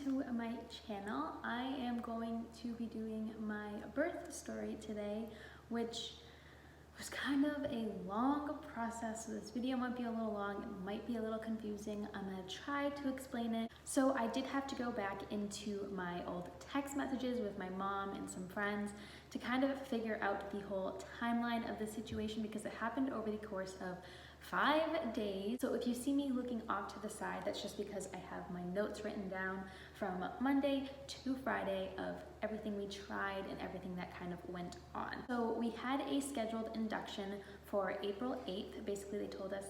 to my channel. I am going to be doing my birth story today, which was kind of a long process, so this video might be a little long, it might be a little confusing. I'm gonna try to explain it. So I did have to go back into my old text messages with my mom and some friends to kind of figure out the whole timeline of the situation because it happened over the course of 5 days. So if you see me looking off to the side, that's just because I have my notes written down from Monday to Friday of everything we tried and everything that kind of went on. So we had a scheduled induction for April 8th. Basically, they told us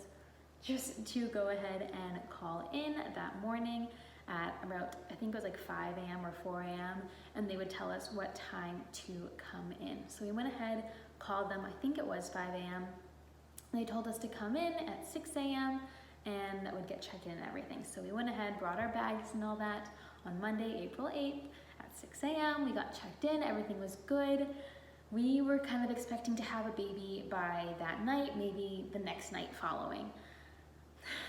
just to go ahead and call in that morning at about, I think it was like 5 a.m. or 4 a.m. and they would tell us what time to come in. So we went ahead, called them, I think it was 5 a.m. They told us to come in at 6 a.m. and that would get checked in and everything. So we went ahead, brought our bags and all that on Monday, April 8th at 6 a.m. We got checked in, everything was good. We were kind of expecting to have a baby by that night, maybe the next night following.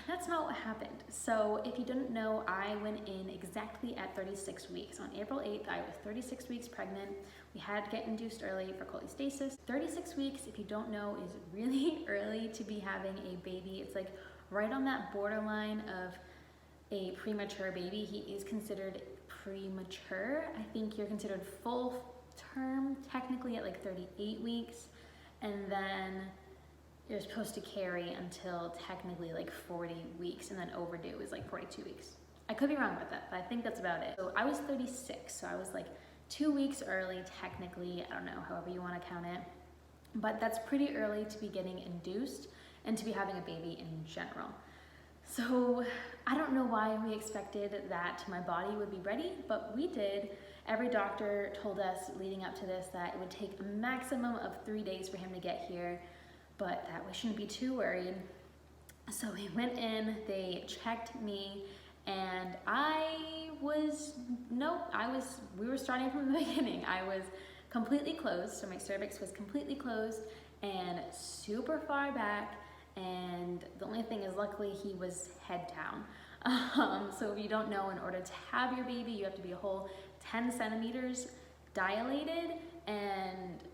That's not what happened. So if you didn't know, I went in exactly at 36 weeks. On April 8th, I was 36 weeks pregnant. We had to get induced early for cholestasis. 36 weeks, if you don't know, is really early to be having a baby. It's like right on that borderline of a premature baby. He is considered premature. I think you're considered full term technically at like 38 weeks. And then you're supposed to carry until technically like 40 weeks, and then overdue is like 42 weeks. I could be wrong about that, but I think that's about it. So I was 36, so I was like 2 weeks early technically, I don't know, however you want to count it. But that's pretty early to be getting induced and to be having a baby in general. So I don't know why we expected that my body would be ready, but we did. Every doctor told us leading up to this that it would take a maximum of 3 days for him to get here, but that we shouldn't be too worried. So we went in, they checked me, and we were starting from the beginning. I was completely closed, so my cervix was completely closed and super far back, and the only thing is luckily he was head down. So if you don't know, in order to have your baby, you have to be a whole 10 centimeters dilated and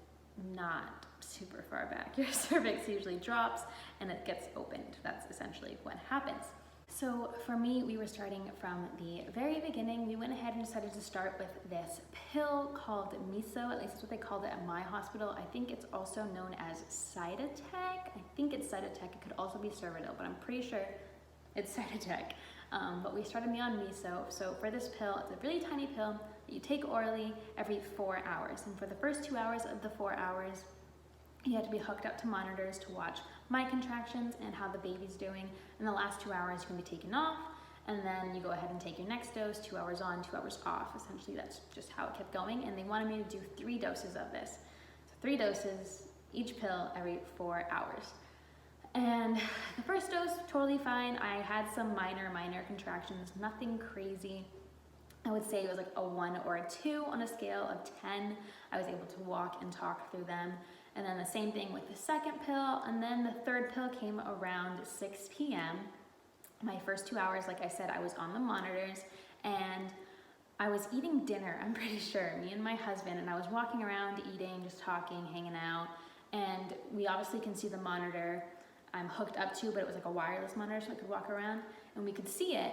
not super far back. Your cervix usually drops and it gets opened. That's essentially what happens. So for me, we were starting from the very beginning. We went ahead and decided to start with this pill called miso. At least that's what they called it at my hospital. I think it's also known as Cytotec. I think it's Cytotec. It could also be Cervidil, but I'm pretty sure it's Cytotec. But we started me on miso. So for this pill, it's a really tiny pill that you take orally every 4 hours. And for the first 2 hours of the 4 hours, you have to be hooked up to monitors to watch my contractions and how the baby's doing. And the last 2 hours you can be taken off, and then you go ahead and take your next dose, 2 hours on, 2 hours off. Essentially, that's just how it kept going. And they wanted me to do 3 doses of this. So 3 doses, each pill every 4 hours. And the first dose, totally fine. I had some minor contractions, nothing crazy. I would say it was like a 1 or a 2 on a scale of 10. I was able to walk and talk through them. And then the same thing with the second pill. And then the third pill came around 6 p.m. My first 2 hours, like I said, I was on the monitors and I was eating dinner, I'm pretty sure, me and my husband, and I was walking around eating, just talking, hanging out. And we obviously can see the monitor I'm hooked up to, but it was like a wireless monitor, so I could walk around and we could see it.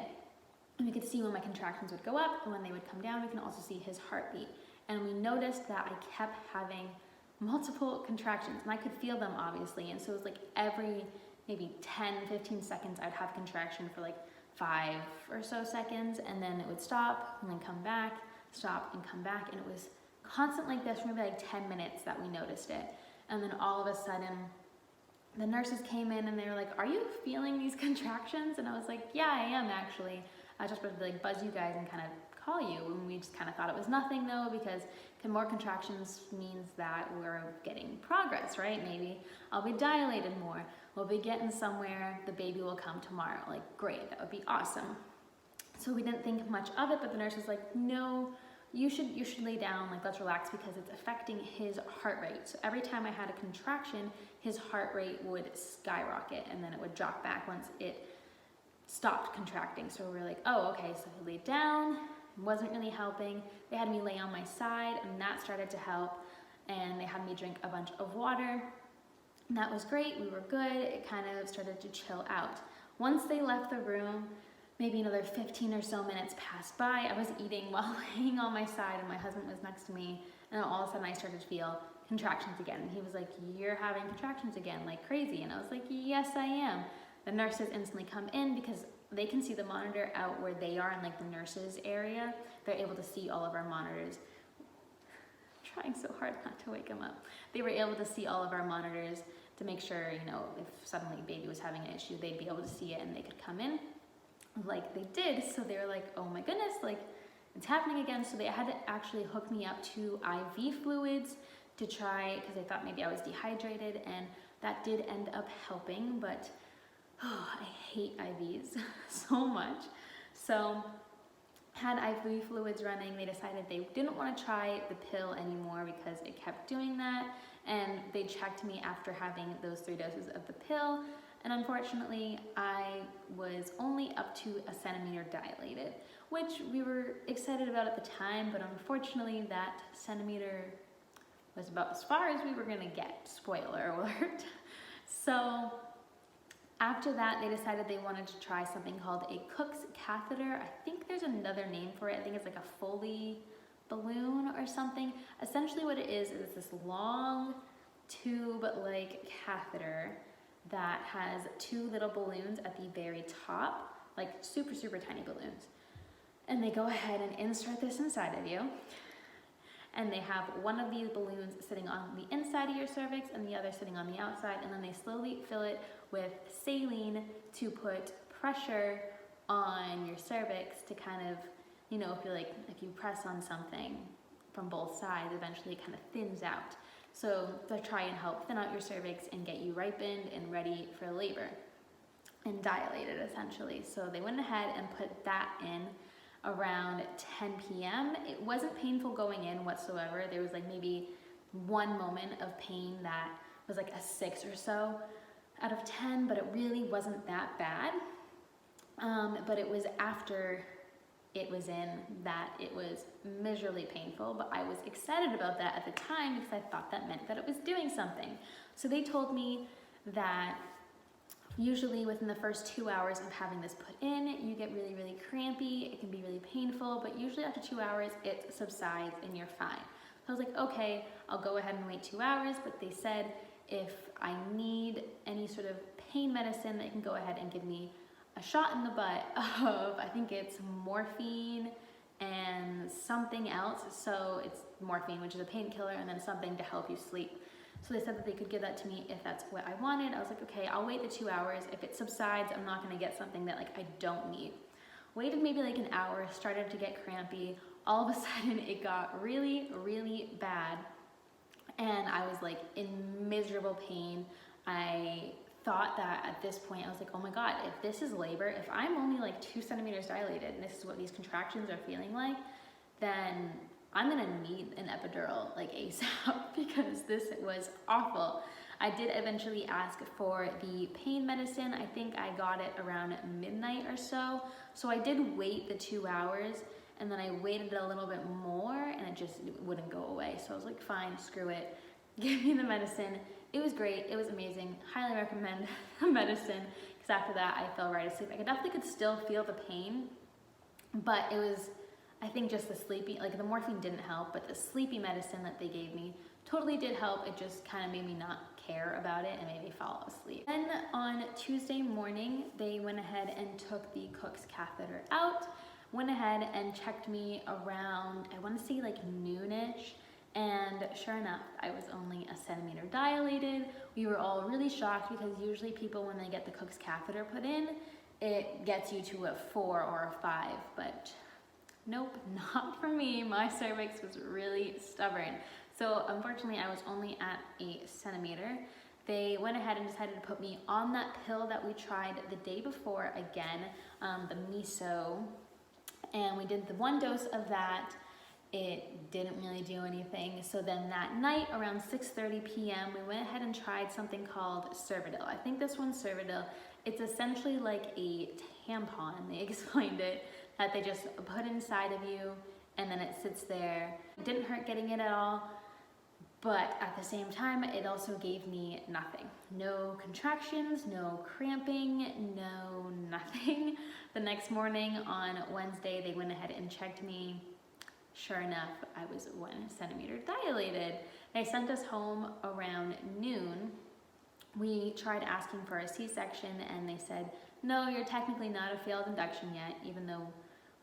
And we could see when my contractions would go up and when they would come down. We can also see his heartbeat. And we noticed that I kept having multiple contractions, and I could feel them obviously. And so it was like every maybe 10-15 seconds I'd have a contraction for like 5 or so seconds, and then it would stop and then come back, stop and come back. And it was constant like this for maybe like 10 minutes that we noticed it. And then all of a sudden the nurses came in and they were like, "Are you feeling these contractions?" And I was like, "Yeah, I am actually. I was just supposed to like buzz you guys and kind of call you." And we just kind of thought it was nothing though, because more contractions means that we're getting progress, right? Maybe I'll be dilated more. We'll be getting somewhere. The baby will come tomorrow. Like, great, that would be awesome. So we didn't think much of it, but the nurse was like, "No, you should lay down, like let's relax, because it's affecting his heart rate." So every time I had a contraction, his heart rate would skyrocket and then it would drop back once it stopped contracting. So we were like, oh, okay. So he laid down wasn't really helping. They had me lay on my side, and that started to help. And they had me drink a bunch of water. And that was great, we were good. It kind of started to chill out. Once they left the room, maybe another 15 or so minutes passed by. I was eating while laying on my side, and my husband was next to me, and all of a sudden I started to feel contractions again. And he was like, "You're having contractions again, like crazy." And I was like, "Yes, I am." The nurses instantly come in because they can see the monitor out where they are in like the nurses area. They're able to see all of our monitors. I'm trying so hard not to wake him up. They were able to see all of our monitors to make sure, you know, if suddenly baby was having an issue, they'd be able to see it and they could come in like they did. So they were like, "Oh my goodness, like it's happening again." So they had to actually hook me up to IV fluids to try, because they thought maybe I was dehydrated, and that did end up helping, but I hate IVs so much. So had IV fluids running. They decided they didn't want to try the pill anymore because it kept doing that, and they checked me after having those 3 doses of the pill, and unfortunately I was only up to a centimeter dilated, which we were excited about at the time, but unfortunately that centimeter was about as far as we were gonna get, spoiler alert. So after that, they decided they wanted to try something called a Cook's catheter. I think there's another name for it. I think it's like a Foley balloon or something. Essentially what it is this long tube like catheter that has 2 little balloons at the very top, like super, super tiny balloons. And they go ahead and insert this inside of you. And they have one of these balloons sitting on the inside of your cervix and the other sitting on the outside, and then they slowly fill it with saline to put pressure on your cervix to kind of, you know, if you press on something from both sides, eventually it kind of thins out. So to try and help thin out your cervix and get you ripened and ready for labor and dilated essentially. So they went ahead and put that in around 10 p.m. It wasn't painful going in whatsoever. There was like maybe one moment of pain that was like a 6 or so out of 10, but it really wasn't that bad. But it was after it was in that it was miserably painful, but I was excited about that at the time because I thought that meant that it was doing something. So they told me that usually within the first 2 hours of having this put in, you get really, really crampy. It can be really painful, but usually after 2 hours, it subsides and you're fine. So I was like, okay, I'll go ahead and wait 2 hours, but they said if I need any sort of pain medicine, they can go ahead and give me a shot in the butt of, I think it's morphine and something else. So it's morphine, which is a painkiller, and then something to help you sleep. So they said that they could give that to me if that's what I wanted. I was like, okay, I'll wait the 2 hours. If it subsides, I'm not gonna get something that like I don't need. Waited maybe like an hour, started to get crampy. All of a sudden it got really, really bad. And I was like in miserable pain. I thought that at this point, I was like, oh my God, if this is labor, if I'm only like 2 centimeters dilated and this is what these contractions are feeling like, then I'm gonna need an epidural like ASAP because this was awful. I did eventually ask for the pain medicine. I think I got it around midnight or so. So I did wait the 2 hours, and then I waited a little bit more and it just wouldn't go away. So I was like, fine, screw it. Give me the medicine. It was great, it was amazing. Highly recommend the medicine because after that I fell right asleep. I definitely could still feel the pain, but it was, I think just the sleepy, like the morphine didn't help, but the sleepy medicine that they gave me totally did help. It just kind of made me not care about it and made me fall asleep. Then on Tuesday morning, they went ahead and took the Cook's catheter out, went ahead and checked me around, I want to say like noonish, and sure enough, I was only a centimeter dilated. We were all really shocked because usually people, when they get the Cook's catheter put in, it gets you to a 4 or a 5, but nope, not for me. My cervix was really stubborn. So unfortunately, I was only at a centimeter. They went ahead and decided to put me on that pill that we tried the day before again, the miso, and we did the 1 dose of that. It didn't really do anything. So then that night around 6:30 p.m., we went ahead and tried something called Cervidil. I think this one's Cervidil. It's essentially like a tampon. They explained it. that they just put inside of you and then it sits there. It didn't hurt getting it at all, but at the same time, it also gave me nothing. No contractions, no cramping, no nothing. The next morning on Wednesday, they went ahead and checked me. Sure enough, I was 1 centimeter dilated. They sent us home around noon. We tried asking for a C-section and they said, no, you're technically not a failed induction yet, even though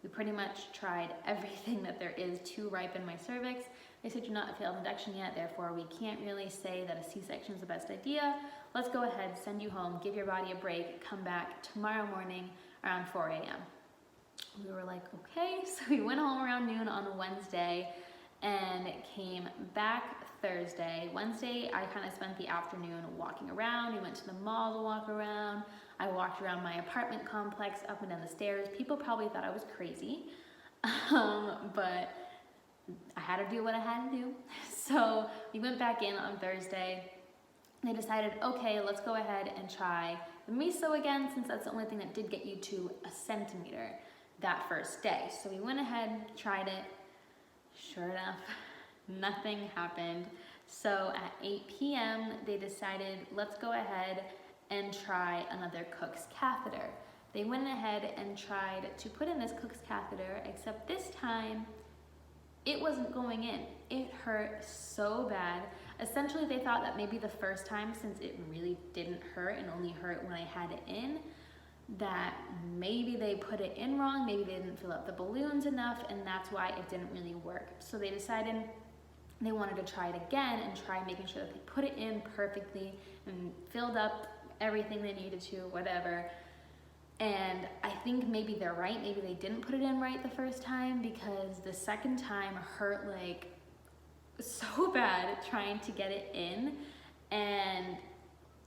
we pretty much tried everything that there is to ripen my cervix. They said you're not a failed induction yet, therefore we can't really say that a C-section is the best idea. Let's go ahead, send you home, give your body a break, come back tomorrow morning around 4 a.m. We were like, okay, so we went home around noon on Wednesday and came back Thursday. Wednesday, I kind of spent the afternoon walking around. We went to the mall to walk around. I walked around my apartment complex up and down the stairs. People probably thought I was crazy, but I had to do what I had to do. So we went back in on Thursday. They decided, okay, let's go ahead and try the meso again, since that's the only thing that did get you to a centimeter that first day. So we went ahead, tried it. Sure enough, nothing happened. So at 8 p.m., they decided, let's go ahead and try another Cook's catheter. They went ahead and tried to put in this Cook's catheter, except this time, it wasn't going in. It hurt so bad. Essentially, they thought that maybe the first time, since it really didn't hurt and only hurt when I had it in, that maybe they put it in wrong, maybe they didn't fill up the balloons enough, and that's why it didn't really work. So they decided they wanted to try it again and try making sure that they put it in perfectly and filled up everything they needed to, whatever. And I think maybe they're right, maybe they didn't put it in right the first time, because the second time hurt like so bad trying to get it in, and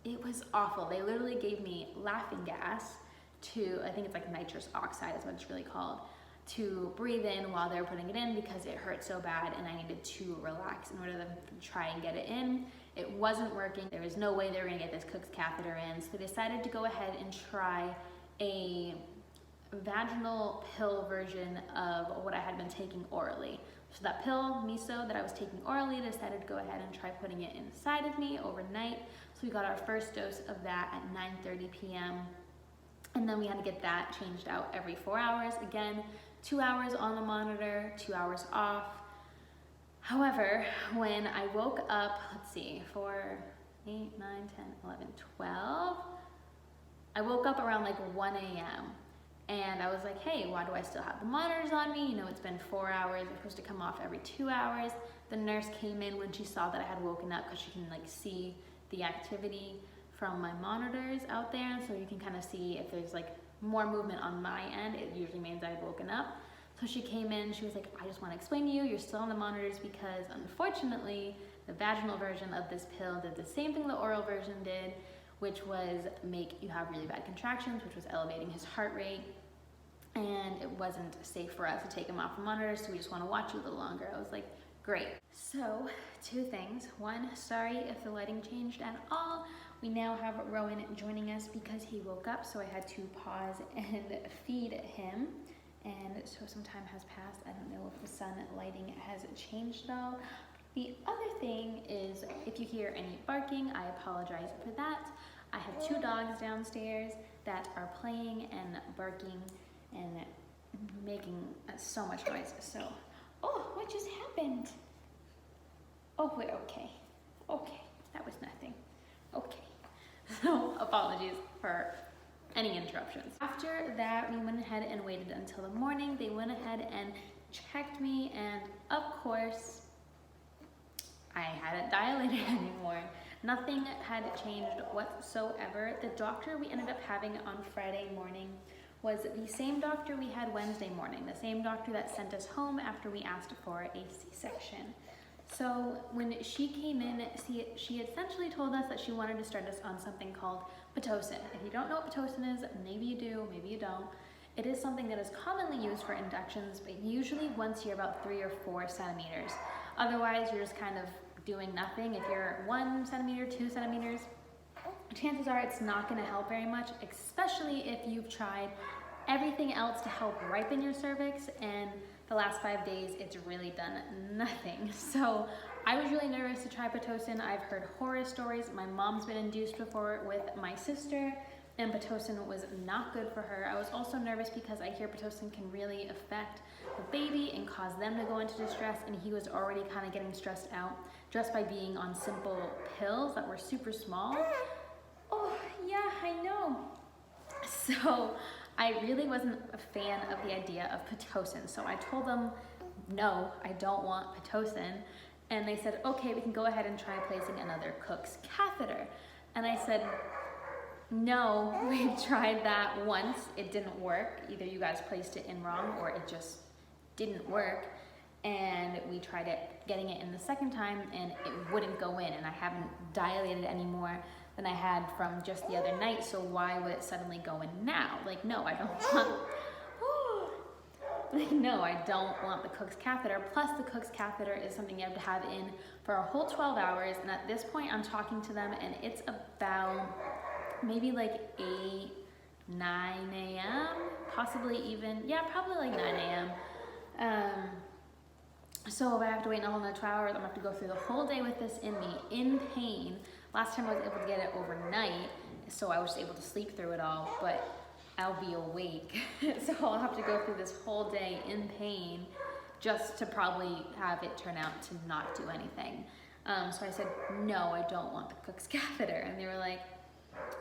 it was awful. They literally gave me laughing gas to, I think it's like nitrous oxide is what it's really called, to breathe in while they were putting it in, because it hurt so bad and I needed to relax in order to try and get it in. It wasn't working. There was no way they were gonna get this Cook's catheter in, so they decided to go ahead and try a vaginal pill version of what I had been taking orally. So that pill, meso, that I was taking orally, they decided to go ahead and try putting it inside of me overnight. So we got our first dose of that at 9:30 p.m. And then we had to get that changed out every 4 hours. Again, 2 hours on the monitor, 2 hours off. However, when I woke up, let's see, 4, 8, 9, 10, 11, 12, I woke up around like 1 a.m. and I was like, hey, why do I still have the monitors on me? You know, it's been 4 hours, they're supposed to come off every 2 hours. The nurse came in when she saw that I had woken up, because she can like see the activity from my monitors out there, so you can kind of see if there's like more movement on my end. It usually means I've woken up. So she came in, she was like, I just want to explain to you, you're still on the monitors because unfortunately the vaginal version of this pill did the same thing the oral version did, which was make you have really bad contractions, which was elevating his heart rate, and it wasn't safe for us to take him off the monitor, so we just want to watch you a little longer. I was like, great. So 2 things. 1, sorry if the lighting changed at all. We now have Rowan joining us because he woke up, so I had to pause and feed him. And so some time has passed. I don't know if the sun lighting has changed at all. The other thing is, if you hear any barking, I apologize for that. I have 2 dogs downstairs that are playing and barking and making so much noise. So, oh, what just happened? Oh, we're okay. Okay, that was nothing. Okay. So, apologies for any interruptions. After that, we went ahead and waited until the morning. They went ahead and checked me, and of course, I hadn't dilated anymore. Nothing had changed whatsoever. The doctor we ended up having on Friday morning was the same doctor we had Wednesday morning, the same doctor that sent us home after we asked for a C-section. So when she came in, she essentially told us that she wanted to start us on something called Pitocin. If you don't know what Pitocin is, maybe you do, maybe you don't. It is something that is commonly used for inductions, but usually once you're about 3 or 4 centimeters. Otherwise, you're just kind of doing nothing. If you're 1 centimeter, 2 centimeters, chances are it's not going to help very much, especially if you've tried everything else to help ripen your cervix, and the last 5 days it's really done nothing. So I was really nervous to try Pitocin. I've heard horror stories. My mom's been induced before with my sister, and Pitocin was not good for her. I was also nervous because I hear Pitocin can really affect the baby and cause them to go into distress, and he was already kind of getting stressed out just by being on simple pills that were super small. Oh yeah, I know. So I really wasn't a fan of the idea of Pitocin. So I told them, no, I don't want Pitocin. And they said, okay, we can go ahead and try placing another Cook's catheter. And I said, no, we've tried that once. It didn't work. Either you guys placed it in wrong or it just didn't work. And we tried getting it in the second time, and it wouldn't go in. And I haven't dilated any more than I had from just the other night. So why would it suddenly go in now? Like, no, I don't want, no, I don't want the Cook's catheter. Plus the Cook's catheter is something you have to have in for a whole 12 hours. And at this point I'm talking to them and it's about maybe like 8, 9 a.m., possibly even, yeah, probably like 9 a.m. So if I have to wait another 12 hours, I'm gonna have to go through the whole day with this in me, in pain. Last time I was able to get it overnight, so I was able to sleep through it all, but I'll be awake. So I'll have to go through this whole day in pain just to probably have it turn out to not do anything. So I said, no, I don't want the Cook's catheter. And they were like,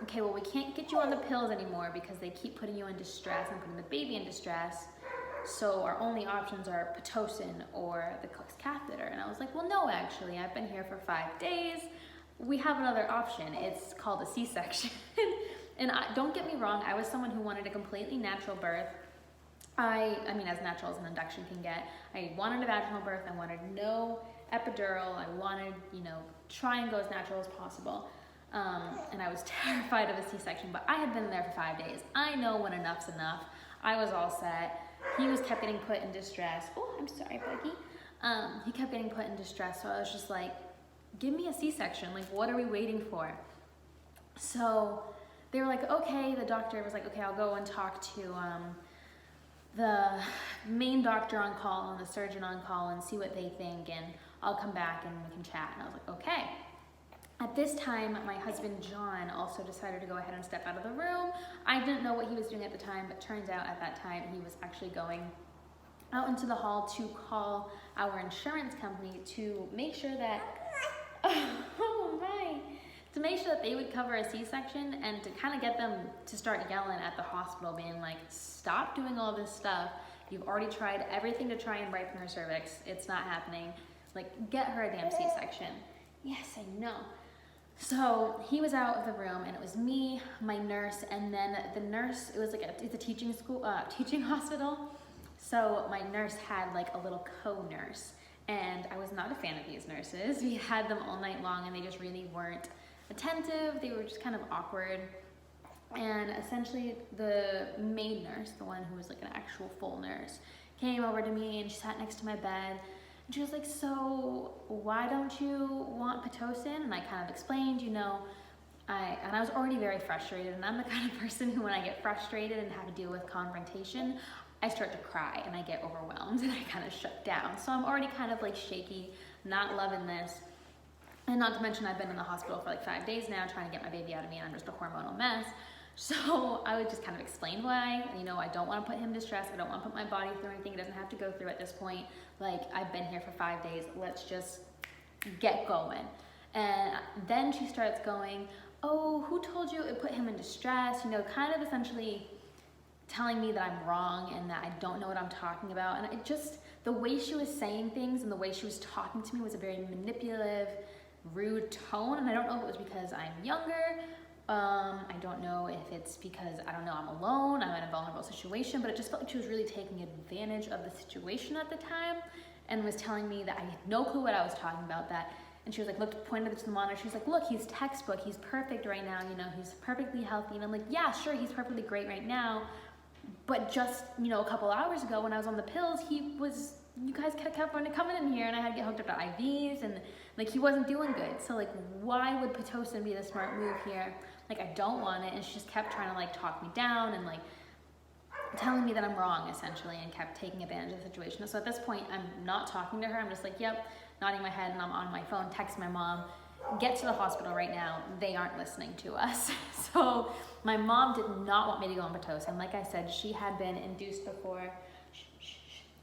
okay, well, we can't get you on the pills anymore because they keep putting you in distress and putting the baby in distress. So our only options are Pitocin or the Cook's catheter. And I was like, well, no, actually, I've been here for 5 days. We have another option. It's called a C-section. And don't get me wrong, I was someone who wanted a completely natural birth. I mean, as natural as an induction can get. I wanted a vaginal birth. I wanted no epidural. I wanted, try and go as natural as possible. And I was terrified of a C-section, but I had been there for 5 days. I know when enough's enough. I was all set. He kept getting put in distress. Oh, I'm sorry, Buggy. He kept getting put in distress, so I was just like, give me a C-section. Like, what are we waiting for? So they were like, okay, the doctor was like, okay, I'll go and talk to the main doctor on call and the surgeon on call and see what they think, and I'll come back and we can chat. And I was like, okay. At this time, my husband, John, also decided to go ahead and step out of the room. I didn't know what he was doing at the time, but turns out at that time he was actually going out into the hall to call our insurance company to make sure that, oh my, to make sure that they would cover a C-section and to kind of get them to start yelling at the hospital, being like, stop doing all this stuff. You've already tried everything to try and ripen her cervix. It's not happening. Like, get her a damn C-section. Yes, I know. So he was out of the room, and it was me, my nurse, and then the nurse, it's a teaching school, teaching hospital. So my nurse had like a little co-nurse, and I was not a fan of these nurses. We had them all night long, and they just really weren't attentive. They were just kind of awkward. And essentially the main nurse, the one who was like an actual full nurse, came over to me and she sat next to my bed. And she was like, so why don't you want Pitocin? And I kind of explained, I was already very frustrated, and I'm the kind of person who, when I get frustrated and have to deal with confrontation, I start to cry and I get overwhelmed and I kind of shut down. So I'm already kind of like shaky, not loving this. And not to mention I've been in the hospital for like 5 days now trying to get my baby out of me, and I'm just a hormonal mess. So I would just kind of explain why, I don't want to put him in distress. I don't want to put my body through anything he doesn't have to go through at this point. Like, I've been here for 5 days. Let's just get going. And then she starts going, oh, who told you it put him in distress? Kind of essentially telling me that I'm wrong and that I don't know what I'm talking about. And it just, the way she was saying things and the way she was talking to me was a very manipulative, rude tone. And I don't know if it was because I'm younger. I don't know if it's because, I'm alone, I'm in a vulnerable situation, but it just felt like she was really taking advantage of the situation at the time and was telling me that I had no clue what I was talking about. And she was like, pointed to the monitor, she was like, look, he's textbook, he's perfect right now, he's perfectly healthy. And I'm like, yeah, sure, he's perfectly great right now, but just, a couple hours ago when I was on the pills, you guys kept coming in here and I had to get hooked up to IVs, and like, he wasn't doing good. So like, why would Pitocin be the smart move here? Like, I don't want it. And she just kept trying to like talk me down and like telling me that I'm wrong, essentially, and kept taking advantage of the situation. So at this point, I'm not talking to her. I'm just like, yep, nodding my head, and I'm on my phone, texting my mom, get to the hospital right now. They aren't listening to us. So my mom did not want me to go on Pitocin. Like I said, she had been induced before.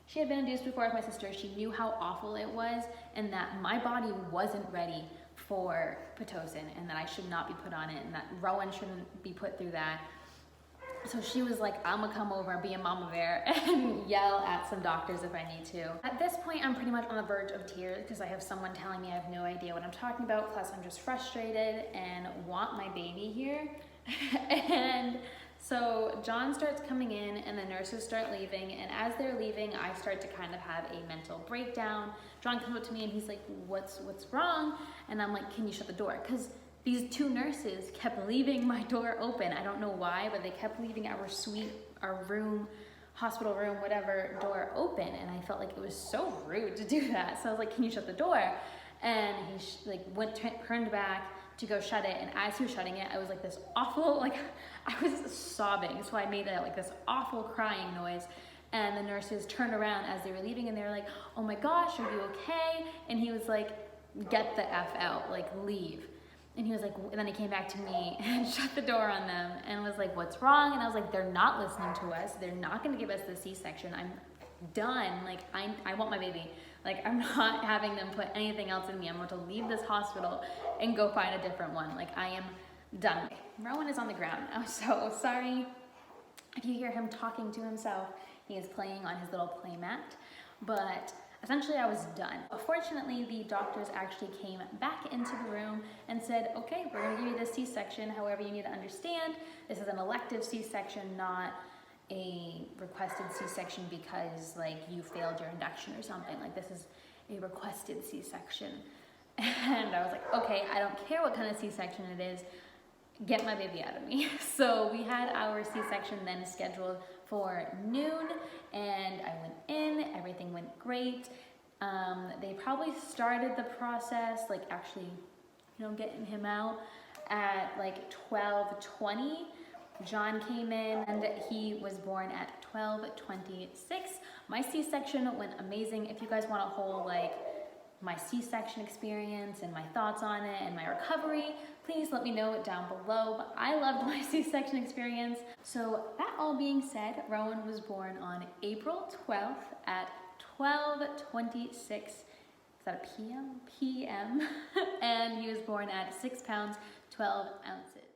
She had been induced before with my sister. She knew how awful it was and that my body wasn't ready for Pitocin and that I should not be put on it and that Rowan shouldn't be put through that. So she was like, I'm gonna come over and be a mama bear and yell at some doctors if I need to. At this point, I'm pretty much on the verge of tears because I have someone telling me I have no idea what I'm talking about. Plus, I'm just frustrated and want my baby here. And so John starts coming in and the nurses start leaving. And as they're leaving, I start to kind of have a mental breakdown. John comes up to me and he's like, what's wrong? And I'm like, can you shut the door? Because these two nurses kept leaving my door open. I don't know why, but they kept leaving our suite, our room, hospital room, whatever, door open. And I felt like it was so rude to do that. So I was like, can you shut the door? And he turned back to go shut it. And as he was shutting it, I was like this awful, like I was sobbing. So I made like this awful crying noise. And the nurses turned around as they were leaving and they were like, oh my gosh, are you okay? And he was like, get the F out, like leave. And he was like, and then he came back to me and shut the door on them and was like, what's wrong? And I was like, they're not listening to us. They're not going to give us the C-section. I'm done. Like, I want my baby. Like, I'm not having them put anything else in me. I'm going to leave this hospital and go find a different one. Like, I am done. Rowan is on the ground. I'm so sorry if you hear him talking to himself. He is playing on his little play mat. But essentially, I was done. Fortunately, the doctors actually came back into the room and said, okay, we're gonna give you this C-section. However, you need to understand, this is an elective C-section, not a requested C-section because like you failed your induction or something. Like this is a requested C-section. And I was like, okay, I don't care what kind of C-section it is, get my baby out of me. So we had our C-section then scheduled for noon and I went in, everything went great. They probably started the process, like actually, getting him out at like 12:20. John came in and he was born at 12:26. My C-section went amazing. If you guys want a whole like my C-section experience and my thoughts on it and my recovery, please let me know it down below. But I loved my C-section experience. So that all being said, Rowan was born on April 12th at 12:26. Is that a PM? PM. And he was born at 6 pounds, 12 ounces.